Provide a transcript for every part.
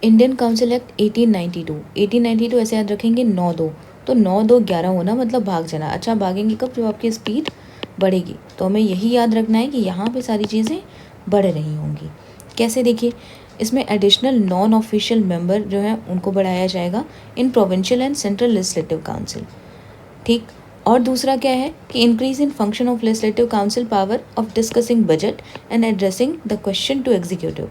Indian council act 1892, 1892 ऐसे याद रखेंगे 9-2, तो 9-2-11 होना मतलब भाग जाना। अच्छा, भागेंगे कब? जब आपकी स्पीड बढ़ेगी। तो हमें यही याद रखना है कि यहाँ पे सारी चीज़ें बढ़ रही होंगी। कैसे? देखिए, इसमें एडिशनल नॉन ऑफिशियल मेंबर जो हैं उनको बढ़ाया जाएगा in provincial and central legislative council. ठीक। और दूसरा क्या है कि increase in function of legislative council power of discussing budget and addressing the question to executive.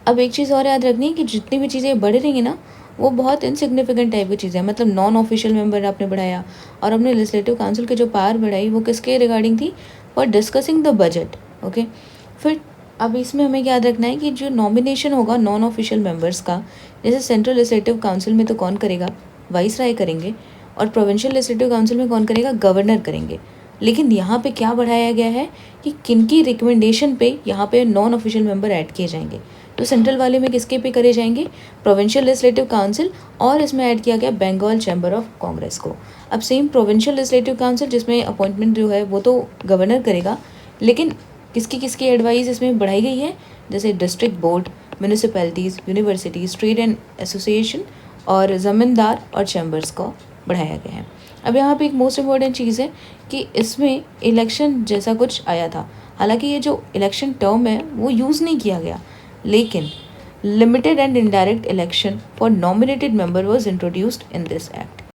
अब एक चीज़ और याद रखनी है कि जितनी भी चीज़ें बढ़ रही हैं ना, वो बहुत इनसिग्निफिकेंट टाइप की चीज़ें हैं। मतलब नॉन ऑफिशियल मेंबर आपने बढ़ाया और अपने लेजिस्लेटिव काउंसिल की जो पावर बढ़ाई वो किसके रिगार्डिंग थी? For discussing the budget. Okay. फिर अब इसमें हमें याद रखना है कि जो नॉमिनेशन होगा नॉन ऑफिशियल मेंबर्स का, जैसे सेंट्रल लेजिस्लेटिव काउंसिल में तो कौन करेगा? वाइस राय करेंगे। और प्रोविंशियल लेजिस्लेटिव काउंसिल में कौन करेगा? गवर्नर करेंगे। लेकिन यहाँ पे क्या बढ़ाया गया है कि किनकी रिकमेंडेशन पे यहाँ पे नॉन ऑफिशियल मेंबर ऐड किए जाएंगे। तो सेंट्रल वाले में किसके पे करे जाएंगे? प्रोविंशियल लेजिस्लेटिव काउंसिल, और इसमें ऐड किया गया बंगाल चैम्बर ऑफ कांग्रेस को। अब सेम प्रोविंशियल लेजिस्लेटिव काउंसिल जिसमें अपॉइंटमेंट जो है वो तो गवर्नर करेगा, लेकिन किसकी किसकी एडवाइस इसमें बढ़ाई गई है? जैसे district board, municipalities, universities, trade and association और ज़मींदार और चैम्बर्स को बढ़ाया गया है। अब यहाँ पे एक मोस्ट इम्पॉर्टेंट चीज़ है कि इसमें इलेक्शन जैसा कुछ आया था। हालांकि ये जो इलेक्शन टर्म है वो यूज़ नहीं किया गया, लेकिन limited and indirect election for nominated member was introduced in this act.